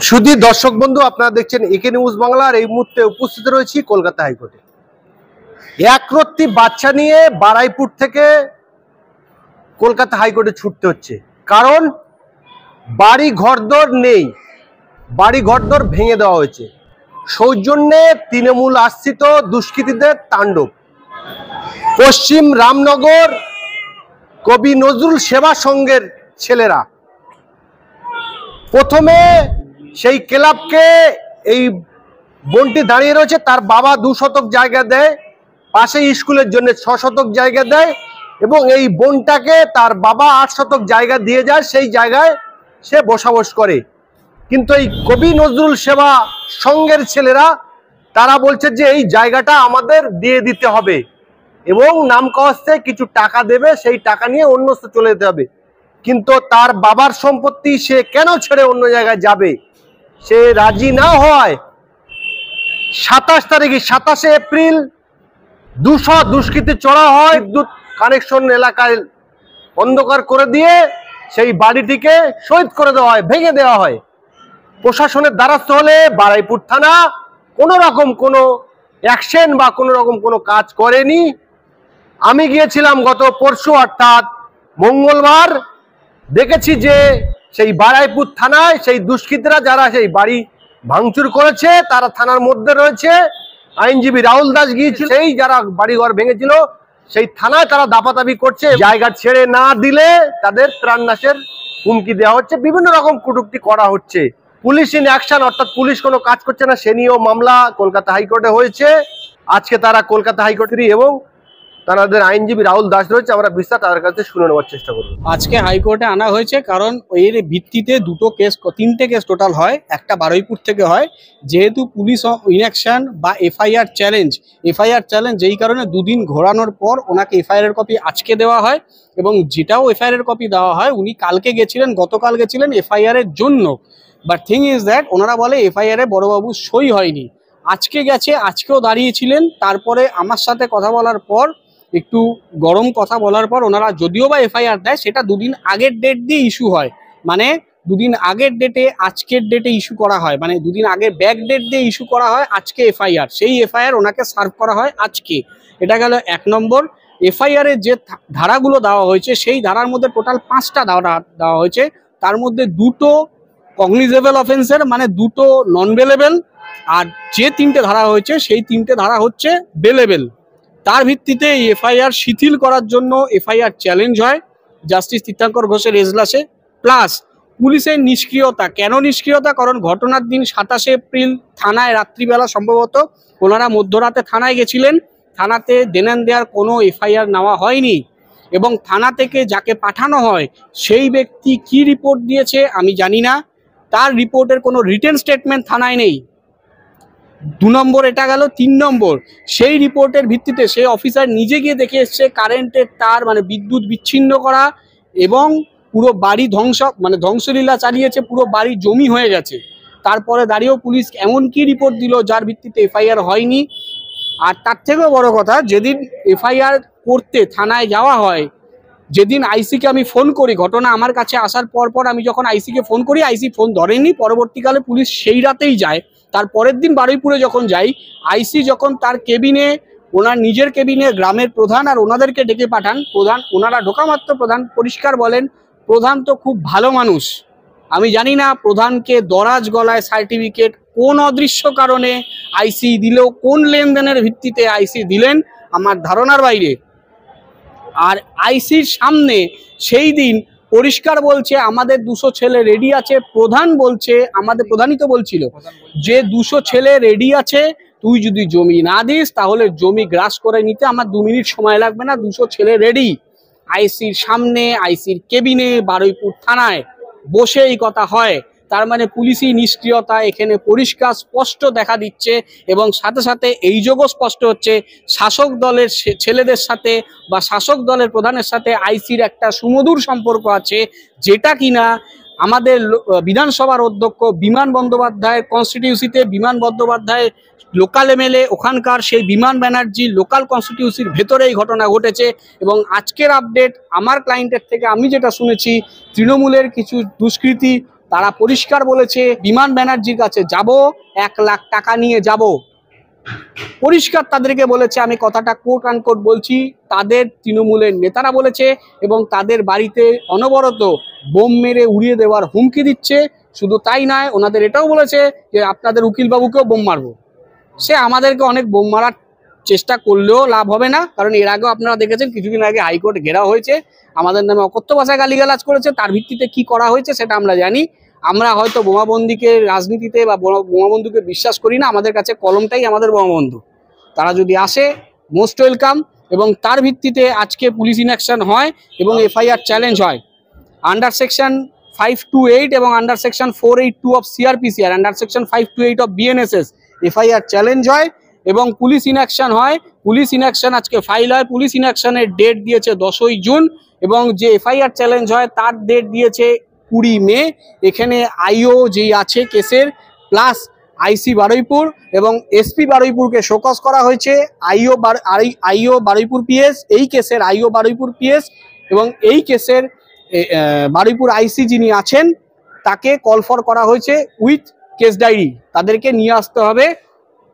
শুধু দর্শক বন্ধু, আপনারা দেখছেন একে নিউজ বাংলার। এই মুহূর্তে উপস্থিত রয়েছি কলকাতা হাইকোর্টে। একরত্তি বাচ্চা নিয়ে বারাইপুর থেকে কলকাতা হাইকোর্টে ছুটতে হচ্ছে, কারণ বাড়ি ঘরদোর নেই, বাড়ি ঘরদোর ভেঙে দেওয়া হয়েছে। সৌজন্যে তৃণমূল আশ্রিত দুষ্কৃতীদের তাণ্ডব। পশ্চিম রামনগর কবি নজরুল সেবা সংঘের ছেলেরা প্রথমে সেই ক্লাবকে, এই বোনটি দাঁড়িয়ে রয়েছে, তার বাবা 2 শতক জায়গা দেয়, পাশে স্কুলের জন্য 6 শতক জায়গা দেয়, এবং এই বোনটাকে তার বাবা 8 শতক জায়গা দিয়ে যায়, সেই জায়গায় সে বসবাস করে। কিন্তু এই কবি নজরুল সেবা সংঘের ছেলেরা তারা বলছে যে এই জায়গাটা আমাদের দিয়ে দিতে হবে এবং নাম কস্তে কিছু টাকা দেবে, সেই টাকা নিয়ে অন্যত্র চলে যেতে হবে। কিন্তু তার বাবার সম্পত্তি সে কেন ছেড়ে অন্য জায়গায় যাবে, সে রাজি না হয় 27 এপ্রিল 200 দুষ্কৃতী চড়া হয়। বিদ্যুৎ কানেকশন এলাকায় অন্ধকার করে দিয়ে সেই বাড়িটিকে শহীদ করে দেওয়া হয়, ভেঙে দেওয়া হয়। প্রশাসনের দ্বারস্থ হলে বারাইপুর থানা কোনো রকম কোনো অ্যাকশন বা কোনো রকম কোনো কাজ করেনি। আমি গিয়েছিলাম গত পরশু অর্থাৎ মঙ্গলবার, দেখেছি যে সেই বারাইপুর থানায় সেই দুষ্কৃতীরা যারা সেই বাড়ি ভাঙচুর করেছে তারা থানার মধ্যে রয়েছে। আইনজীবী রাহুল দাস গিয়েছিল, সেই যারা বাড়িঘর ভেঙেছিল সেই থানায় তারা দাপাদাপি করছে। জায়গা ছেড়ে না দিলে তাদের প্রাণনাশের হুমকি দেওয়া হচ্ছে, বিভিন্ন রকম কটূক্তি করা হচ্ছে। পুলিশ ইন অ্যাকশন, অর্থাৎ পুলিশ কোনো কাজ করছে না, সে নিয়েও মামলা কলকাতা হাইকোর্টে হয়েছে। আজকে তারা কলকাতা হাইকোর্টেরই এবং তাদের আইনজীবী রাহুল দাস রয়েছে, আমরা বিস্তার তাদের কাছে শুনে নেওয়ার চেষ্টা করব। আজকে হাইকোর্টে আনা হয়েছে কারণ এর ভিত্তিতে তিনটে কেস টোটাল হয়, একটা বারুইপুর থেকে হয়। যেহেতু পুলিশ ইনঅ্যাকশন বা এফআইআর চ্যালেঞ্জ যেই কারণে 2 দিন ঘোরানোর পর ওনাকে এফআইআর এর কপি আজকে দেওয়া হয়, এবং যেটাও এফআইআর এর কপি দেওয়া হয় উনি গতকাল গেছিলেন এফআইআর এর জন্য। বাট থিং ইজ দ্যাট ওনারা বলে এফআইআর এ বড়বাবু সই হয়নি। আজকে গেছে, আজকেও দাঁড়িয়েছিলেন। তারপরে আমার সাথে কথা বলার পর, একটু গরম কথা বলার পর, ওনারা যদিও বা এফআইআর দেয় সেটা 2 দিন আগের ডেট দিয়ে ইস্যু হয়, মানে 2 দিন আগের ডেটে আজকের ডেটে ইস্যু করা হয়, মানে 2 দিন আগে ব্যাক ডেট দিয়ে ইস্যু করা হয় আজকে এফআইআর। সেই এফআইআর ওনাকে সার্ভ করা হয় আজকে। এটা গেল 1 নম্বর। এফআইআর এর যে ধারাগুলো দেওয়া হয়েছে সেই ধারার মধ্যে টোটাল 5টা ধারা দেওয়া হয়েছে। তার মধ্যে 2টো কগনিজেবল অফেন্সের, মানে 2টো নন বেলেবেল, আর যে 3টে ধারা হয়েছে সেই 3টে ধারা হচ্ছে বেলেবেল। তার ভিত্তিতে এই এফআইআর শিথিল করার জন্য এফআইআর চ্যালেঞ্জ হয় জাস্টিস তীর্থঙ্কর ঘোষের এজলাসে। প্লাস পুলিশের নিষ্ক্রিয়তা। কেন নিষ্ক্রিয়তা? কারণ ঘটনার দিন 27 এপ্রিল থানায় রাত্রিবেলা সম্ভবত ওনারা মধ্যরাতে থানায় গেছিলেন, থানাতে দেনান দেওয়ার কোনো এফআইআর নেওয়া হয়নি, এবং থানা থেকে যাকে পাঠানো হয় সেই ব্যক্তি কি রিপোর্ট দিয়েছে আমি জানি না, তার রিপোর্টের কোনো রিটেন স্টেটমেন্ট থানায় নেই। 2 নম্বর এটা গেল। 3 নম্বর, সেই রিপোর্টের ভিত্তিতে সেই অফিসার নিজে গিয়ে দেখে এসছে কারেন্টের তার, মানে বিদ্যুৎ বিচ্ছিন্ন করা, এবং পুরো বাড়ি ধ্বংসলীলা চালিয়েছে, পুরো বাড়ি জমি হয়ে গেছে। তারপরে দাঁড়িয়েও পুলিশ এমন কি রিপোর্ট দিল যার ভিত্তিতে এফআইআর হয়নি। আর তার থেকেও বড় কথা, যেদিন এফআইআর করতে থানায় যাওয়া হয়, যেদিন আইসিকে আমি ফোন করি, ঘটনা আমার কাছে আসার পর আমি যখন আইসিকে ফোন করি, আইসি ফোন ধরেনি। পরবর্তীকালে পুলিশ সেই রাতেই যায়। তার পরের দিন বারুইপুরে যখন যাই, আইসি যখন তার কেবিনে, ওনার নিজের কেবিনে গ্রামের প্রধান আর ওনাদেরকে ডেকে পাঠান, ওনারা ঢোকা মাত্র প্রধান পরিষ্কার বলেন, প্রধান তো খুব ভালো মানুষ। আমি জানি না প্রধানকে দরাজ গলায় সার্টিফিকেট কোন অদৃশ্য কারণে আইসি দিল, কোন লেনদেনের ভিত্তিতে আইসি দিলেন আমার ধারণার বাইরে। আর আইসির সামনে সেই দিন পরিষ্কার বলছে আমাদের 200 ছেলে রেডি আছে। প্রধান বলছে, আমাদের প্রধানই তো বলছিল যে 200 ছেলে রেডি আছে, তুই যদি জমি না দিস তাহলে জমি গ্রাস করে নিতে আমার 2 মিনিট সময় লাগবে না, 200 ছেলে রেডি। আইসির সামনে, আইসির কেবিনে, বারুইপুর থানায় বসে এই কথা হয়। তার মানে পুলিশি নিষ্ক্রিয়তা এখানে পরিষ্কার স্পষ্ট দেখা দিচ্ছে, এবং সাথে সাথে এই যোগও স্পষ্ট হচ্ছে শাসক দলের ছেলেদের সাথে বা শাসক দলের প্রধানের সাথে আইসির একটা সুমধুর সম্পর্ক আছে, যেটা কিনা আমাদের বিধানসভার অধ্যক্ষ বিমান বন্দ্যোপাধ্যায়ের কনস্টিটিউসিতে, বিমান বন্দ্যোপাধ্যায় লোকাল এমএলএ, ওখানকার সেই বিমান ব্যানার্জি লোকাল কনস্টিটিউসির ভেতরে এই ঘটনা ঘটেছে। এবং আজকের আপডেট আমার ক্লায়েন্টের থেকে আমি যেটা শুনেছি, তৃণমূলের কিছু দুষ্কৃতী তারা পরিষ্কার বলেছে বিমান ব্যানার্জির কাছে যাব, 1 লাখ টাকা নিয়ে যাব। পরিষ্কার তাদেরকে বলেছে, আমি কথাটা কোট আনকোট বলছি, তাদের তৃণমূলের নেতারা বলেছে, এবং তাদের বাড়িতে অনবরত বোম মেরে উড়িয়ে দেওয়ার হুমকি দিচ্ছে। শুধু তাই নয়, ওনাদের এটাও বলেছে যে আপনাদের উকিলবাবুকেও বোম মারবো। সে আমাদেরকে অনেক বোম মারার চেষ্টা করলেও লাভ হবে না, কারণ এর আগেও আপনারা দেখেছেন কিছুদিন আগে হাইকোর্ট ঘেরাও হয়েছে, আমাদের নামে অকথ্য ভাষায় গালিগালাজ করেছে। তার ভিত্তিতে কি করা হয়েছে সেটা আমরা জানি। আমরা হয়তো বোমাবন্দিকে রাজনীতিতে বা বোমাবন্ধুকে বিশ্বাস করি না, আমাদের কাছে কলমটাই আমাদের বোমাবন্ধু। তারা যদি আসে, মোস্ট ওয়েলকাম। এবং তার ভিত্তিতে আজকে পুলিশ ইনঅ্যাকশন হয় এবং এফআইআর চ্যালেঞ্জ হয় আন্ডার সেকশন 528 এবং আন্ডার সেকশন 482 অফ সিআরপিসি আর under section 528 of BNSS FIR challenge হয় এবং পুলিশ ইনঅ্যাকশন হয়। পুলিশ ইনঅ্যাকশন আজকে ফাইল হয়। পুলিশ ইনঅ্যাকশনের ডেট দিয়েছে 10ই জুন এবং যে এফআইআর চ্যালেঞ্জ হয় তার ডেট দিয়েছে 20 মে। এখানে আইও যেই আছে কেসের প্লাস আইসি বারুইপুর এবং এসপি বারুইপুরকে শোকজ করা হয়েছে। আইও বারুইপুর পিএস, এই কেসের আইও বারুইপুর পিএস এবং এই কেসের বারুইপুর আইসি যিনি আছেন তাকে কল ফর করা হয়েছে উইথ কেস ডায়েরি। তাদেরকে নিয়ে আসতে হবে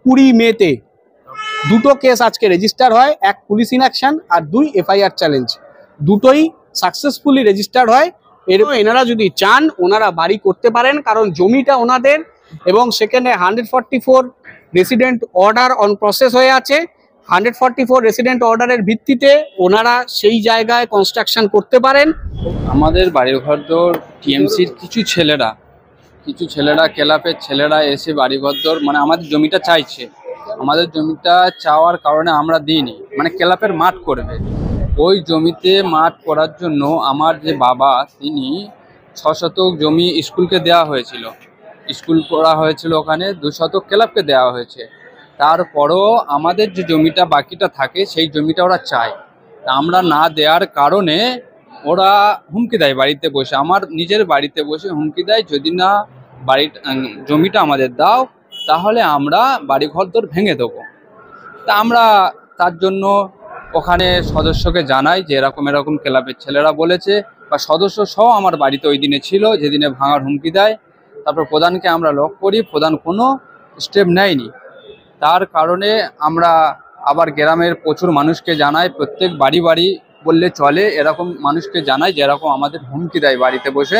20 মেতে। দুটো কেস আজকে রেজিস্টার হয়, 1 পুলিশ ইনঅ্যাকশন আর 2 এফআইআর চ্যালেঞ্জ। দুটোই সাকসেসফুলি রেজিস্টার্ড হয়। এনারা যদি চান ওনারা বাড়ি করতে পারেন, কারণ জমিটা ওনাদের এবং সেখানে 144 রেসিডেন্ট অর্ডার অন প্রসেস হয়ে আছে। 144 রেসিডেন্ট অর্ডারের ভিত্তিতে ওনারা সেই জায়গায় কনস্ট্রাকশন করতে পারেন। আমাদের বাড়ির ঘরদোর টিএমসির কিছু ছেলেরা ক্লাবের ছেলেরা এসে বাড়ি ঘরদোর মানে আমাদের জমিটা চাইছে। আমাদের জমিটা চাওয়ার কারণে আমরা দিইনি, মানে ক্লাবের মাঠ করবে। ওই জমিতে মাঠ করার জন্য আমার যে বাবা তিনি 6 শতক জমি স্কুলকে দেওয়া হয়েছিল, স্কুল করা হয়েছিল, ওখানে 2 শতক ক্লাবকে দেওয়া হয়েছে। তারপরও আমাদের যে জমিটা বাকিটা থাকে সেই জমিটা ওরা চায়। আমরা না দেওয়ার কারণে ওরা হুমকি দেয় বাড়িতে বসে, আমার নিজের বাড়িতে বসে হুমকি দেয়, যদি না জমিটা আমাদের দাও তাহলে আমরা বাড়ি ঘরদোর ভেঙে দেবো। তা আমরা তার জন্য ওখানে সদস্যকে জানাই যে এরকম ক্লাবের ছেলেরা বলেছে, বা সদস্য সহ আমার বাড়িতে ওই দিনে ছিল যেদিনে ভাঙার হুমকি দেয়। তারপর প্রধানকে আমরা লক করি, প্রধান কোনো স্টেপ নেয়নি। তার কারণে আমরা আবার গ্রামের প্রচুর মানুষকে জানাই, প্রত্যেক বাড়ি বললে চলে, এরকম মানুষকে জানাই যে এরকম আমাদের হুমকি দেয় বাড়িতে বসে,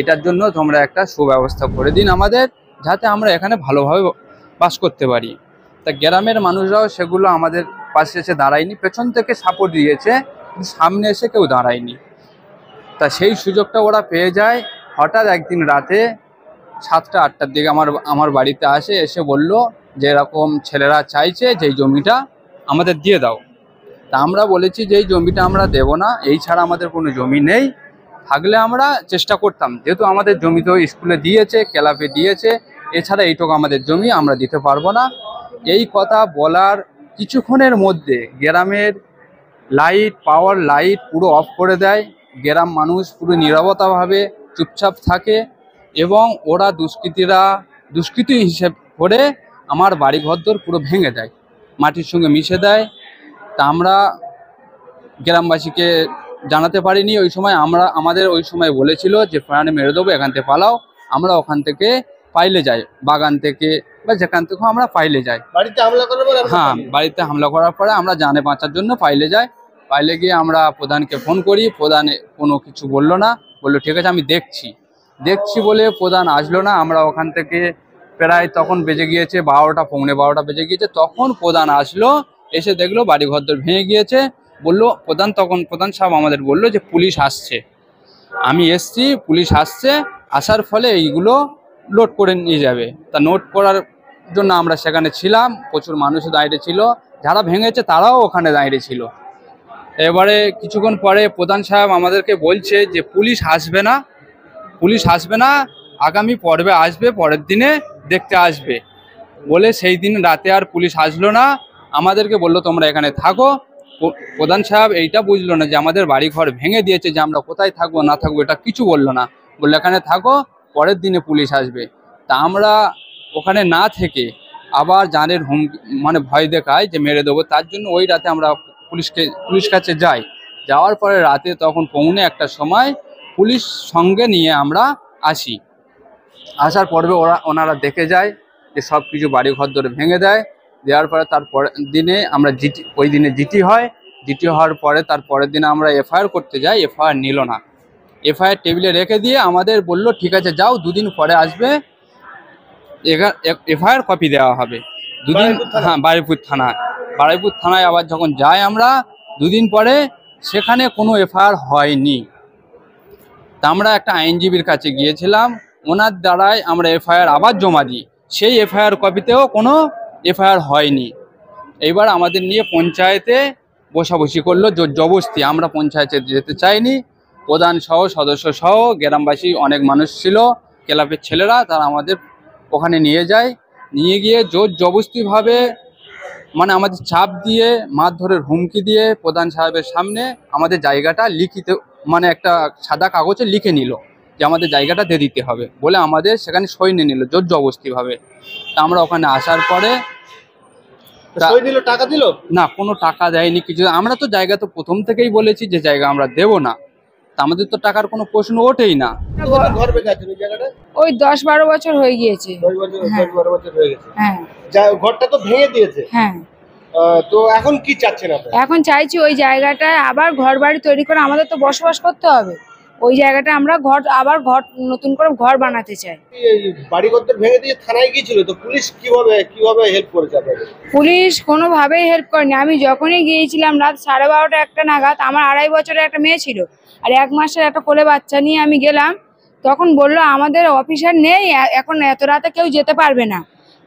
এটার জন্য তোমরা একটা সুব্যবস্থা করে দিন আমাদের, যাতে আমরা এখানে ভালোভাবে বাস করতে পারি। তা গ্রামের মানুষরাও সেগুলো আমাদের পাশে এসে দাঁড়ায়নি, পেছন থেকে সাপোর্ট দিয়েছে, কিন্তু সামনে এসে কেউ দাঁড়ায়নি। তা সেই সুযোগটা ওরা পেয়ে যায়। হঠাৎ একদিন রাতে 7টা-8টার দিকে আমার বাড়িতে এসে বলল যে এরকম ছেলেরা চাইছে যে এই জমিটা আমাদের দিয়ে দাও। তা আমরা বলেছি যে এই জমিটা আমরা দেব না, এই ছাড়া আমাদের কোনো জমি নেই। থাকলে আমরা চেষ্টা করতাম, যেহেতু আমাদের জমি তো স্কুলে দিয়েছে, ক্লাবে দিয়েছে, এছাড়া এইটুকু আমাদের জমি আমরা দিতে পারবো না। এই কথা বলার কিছুক্ষণের মধ্যে গ্রামের পাওয়ার লাইট পুরো অফ করে দেয়। গ্রাম মানুষ পুরো নীরবতাভাবে চুপচাপ থাকে এবং ওরা দুষ্কৃতী হিসেব করে আমার বাড়ি ঘরদোর পুরো ভেঙে দেয়, মাটির সঙ্গে মিশে দেয়। তা আমরা গ্রামবাসীকে জানাতে পারিনি ওই সময়। আমাদের ওই সময় বলেছিল যে প্রাণে মেরে দেবো, এখান থেকে পালাও। আমরা ওখান থেকে পাইলে যাই, বাগান থেকে বা যেখান থেকে আমরা পাইলে যাই। হ্যাঁ, বাড়িতে হামলা করার পরে আমরা জানে বাঁচার জন্য পাইলে যাই। পাইলে গিয়ে আমরা প্রধানকে ফোন করি, প্রধান কোনো কিছু বললো না, বললো ঠিক আছে আমি দেখছি বলে প্রধান আসলো না। আমরা ওখান থেকে প্রায় তখন বেজে গিয়েছে 12টা, পৌনে 12টা বেজে গিয়েছে। তখন প্রধান আসলো, এসে দেখলো বাড়ি ঘরদোর ভেঙে গিয়েছে। বললো প্রধান সাহেব আমাদের বললো যে পুলিশ আসছে। আমি এসছি, পুলিশ আসছে, আসার ফলে এইগুলো লোড করে নিয়ে যাবে। তা নোট করার জন্য আমরা সেখানে ছিলাম, প্রচুর মানুষ দাঁড়িয়ে ছিল, যারা ভেঙেছে তারাও ওখানে দাঁড়িয়ে ছিল। এবারে কিছুক্ষণ পরে প্রধান সাহেব আমাদেরকে বলছে যে পুলিশ আসবে না, আগামী পর্বে আসবে, পরের দিনে দেখতে আসবে বলে সেই দিন রাতে আর পুলিশ আসলো না। আমাদেরকে বললো তোমরা এখানে থাকো। প্রধান সাহেব এইটা বুঝলো না যে আমাদের বাড়ি ঘর ভেঙে দিয়েছে, যে আমরা কোথায় থাকবো না থাকবো এটা কিছু বললো না, বললো এখানে থাকো, পরের দিনে পুলিশ আসবে। তা আমরা ওখানে না থেকে আবার জানের মানে ভয় দেখায় যে মেরে দেবো, তার জন্য ওই রাতে আমরা পুলিশ কাছে যাই। যাওয়ার পরে রাতে তখন পৌনে 1টার সময় পুলিশ সঙ্গে নিয়ে আমরা আসি। আসার পর্বে ওনারা দেখে যায় যে সব কিছু বাড়ি ঘর ধরে ভেঙে দেয়। দেওয়ার পরে তারপর দিনে আমরা ওই দিনে জিটি হয়। জিটি হওয়ার পরে তারপরের দিনে আমরা এফআইআর করতে যাই, এফআইআর নিল না। এফআইআর টেবিলে রেখে দিয়ে আমাদের বললো ঠিক আছে যাও, দুদিন পরে আসবে, এফআইআর কপি দেওয়া হবে। দুদিন, হ্যাঁ, বারুইপুর থানায় আবার যখন যাই আমরা দুদিন পরে, সেখানে কোনো এফআইআর হয়নি। তা আমরা একটা আইনজীবীর কাছে গিয়েছিলাম, ওনার দ্বারাই আমরা এফআইআর আবার জমা দিই। সেই এফআইআর কপিতেও কোনো এফআইআর হয়নি। এইবার আমাদের নিয়ে পঞ্চায়েতে বসাবসি করলো জোর জবরদস্তি। আমরা পঞ্চায়েতে যেতে চাইনি। প্রধান সহ, সদস্য সহ, গ্রামবাসী অনেক মানুষ ছিল, ক্লাবের ছেলেরা, তারা আমাদের ওখানে নিয়ে যায়। নিয়ে গিয়ে জোর জবরদস্তিভাবে মানে আমাদের চাপ দিয়ে, মারধরের হুমকি দিয়ে প্রধান সাহেবের সামনে আমাদের জায়গাটা লিখিত, মানে একটা সাদা কাগজে লিখে নিল যে আমাদের জায়গাটা দিয়ে দিতে হবে বলে আমাদের সেখানে সই নিয়ে নিল জোর জবরদস্তিভাবে। তা আমরা ওখানে আসার পরে টাকা দিল না, কোনো টাকা দেয়নি কিছু। আমরা তো জায়গা তো প্রথম থেকেই বলেছি যে জায়গা আমরা দেব না, তা আমাদের তো টাকার কোনো প্রশ্ন ওঠেই না। ওই 10-12 বছর হয়ে গিয়েছে। 10-12 বছর হয়ে গেছে। হ্যাঁ, ঘরটা তো ভেঙে দিয়েছে। হ্যাঁ। তো এখন কি চাচ্ছেন আপনারা? এখন চাইছি ওই জায়গাটায় আবার ঘর বাড়ি তৈরি করে আমাদের তো বসবাস করতে হবে। ওই জায়গাটা আমরা আবার নতুন করে ঘর বানাতে চাই। এই বাড়িঘরটা ভেঙে দিয়ে থানায় গিয়েছিল, তো পুলিশ কিভাবে হেল্প করেছে আপনাদের? পুলিশ কোনোভাবেই হেল্প করেনি। আমি যখনই গিয়েছিলাম রাত 12:30 একটা নাগাদ, আমার 2.5 বছরের একটা মেয়ে ছিল আর 1 মাসের একটা কোলে বাচ্চা নিয়ে আমি গেলাম। তখন বললো আমাদের অফিসার নেই, এখন এত রাতে কেউ যেতে পারবে না।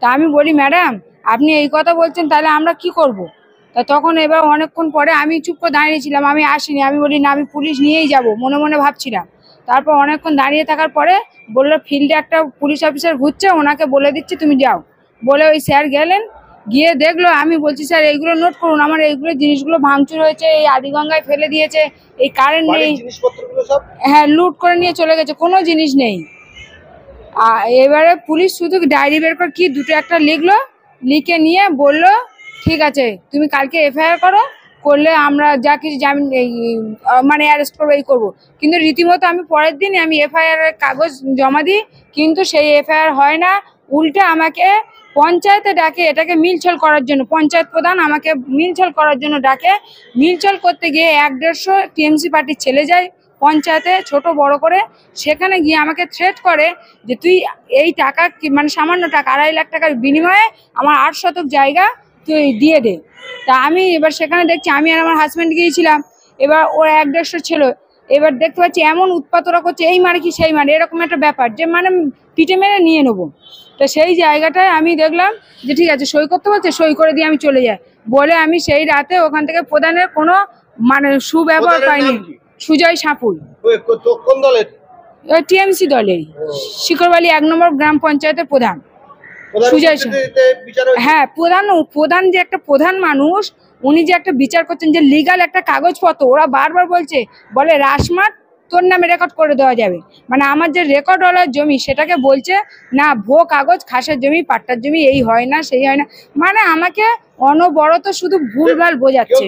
তা আমি বলি ম্যাডাম আপনি এই কথা বলছেন, তাহলে আমরা কি করব? তা তখন এবার অনেকক্ষণ পরে আমি চুপ করে দাঁড়িয়েছিলাম, আমি আসিনি। আমি বলি না, আমি পুলিশ নিয়েই যাব, মনে মনে ভাবছিলাম। তারপর অনেকক্ষণ দাঁড়িয়ে থাকার পরে বললো ফিল্ডে একটা পুলিশ অফিসার ঘুরছে, ওনাকে বলে দিচ্ছি তুমি যাও বলে ওই স্যার গেলেন। গিয়ে দেখলো, আমি বলছি স্যার এইগুলো নোট করুন, আমার এইগুলো জিনিসগুলো ভাঙচুর হয়েছে, এই আদিগঙ্গায় ফেলে দিয়েছে, এই কারেন্ট নেই, হ্যাঁ লুট করে নিয়ে চলে গেছে, কোনো জিনিস নেই। এবারে পুলিশ শুধু ডায়েরি বের করে কি দুটো একটা লিখলো, লিখে নিয়ে বললো ঠিক আছে তুমি কালকে এফআইআর করলে আমরা যা কিছু জামিন মানে অ্যারেস্ট করবো, এই করবো। কিন্তু রীতিমতো আমি পরের দিন আমি এফআইআর এর কাগজ জমা দিই, কিন্তু সেই এফআইআর হয় না। উল্টে আমাকে পঞ্চায়েতে ডাকে এটাকে মিলছল করার জন্য। পঞ্চায়েত প্রধান আমাকে মিলছল করার জন্য ডাকে। মিলছল করতে গিয়ে 1-150 টিএমসি পার্টির ছেলে যায় পঞ্চায়েতে, ছোট বড় করে। সেখানে গিয়ে আমাকে থ্রেট করে যে তুই এই টাকা মানে সামান্য টাকা 2.5 লাখ টাকার বিনিময়ে আমার 8 শতক জায়গা তুই দিয়ে দে। তা আমি এবার সেখানে দেখছি, আমি আর আমার হাজব্যান্ড গিয়েছিলাম। এবার ওর 1-150 ছিল। এবার দেখতে পাচ্ছি এমন উৎপাত ওরা করছে, এই মারে কি সেই মারে, এরকম একটা ব্যাপার যে মানে পিটে মেরে নিয়ে নেবো। তো সেই জায়গাটায় আমি দেখলাম যে ঠিক আছে সই করতে বলছে, সই করে দিয়ে আমি চলে যাই বলে আমি সেই রাতে ওখান থেকে প্রধানের কোনো মানে সুব্যবহার পাইনি। সুজয় সাপুল, কোন দলের? টিএমসি দলের, শিকরবালি 1 নম্বর গ্রাম পঞ্চায়েতের প্রধান সুজয়। হ্যাঁ, প্রধান যে একটা প্রধান মানুষ, উনি যে একটা বিচার করছেন যে লিগাল একটা কাগজপত্র, ওরা বারবার বলে রাসমাট তোর নামে রেকর্ড করে দেওয়া যাবে। মানে আমার যে রেকর্ড ওয়ালা জমি সেটাকে বলছে না ভুয়ো কাগজ, খাসের জমি, পাট্টার জমি, এই হয় না সেই হয় না। মানে আমাকে অনবরত শুধু ভুলভাল বোঝাচ্ছে।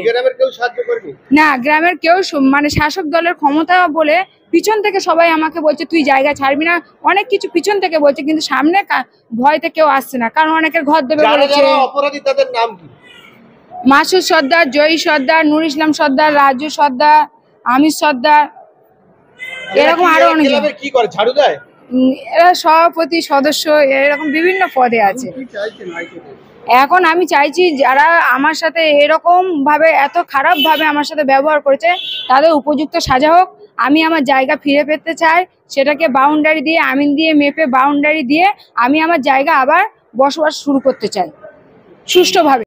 না, গ্রামের কেউ মানে শাসক দলের ক্ষমতা বলে পিছন থেকে সবাই আমাকে বলছে তুই জায়গা ছাড়বি না, অনেক কিছু পিছন থেকে বলছে, কিন্তু সামনে ভয়তে কেউ আসছে না, কারণ অনেকের ঘর দেবে বলেছে। অপরাধী তাদের নাম কি? মাসুদ সর্দার, জয়ী সর্দার, নুর ইসলাম সর্দার, রাজু সর্দার, আমির সর্দার, এরকম আরো অনেক। কি করে, ঝাড়ু দেয়? এরা সভাপতি, সদস্য, এরকম বিভিন্ন পদে আছে। এখন আমি চাইছি যারা আমার সাথে এরকম ভাবে এত খারাপ ভাবে আমার সাথে ব্যবহার করেছে তাদের উপযুক্ত সাজা হোক। আমি আমার জায়গা ফিরে পেতে চাই, সেটাকে বাউন্ডারি দিয়ে, আমিন দিয়ে মেপে বাউন্ডারি দিয়ে আমি আমার জায়গা আবার বসবাস শুরু করতে চাই সুষ্ঠুভাবে।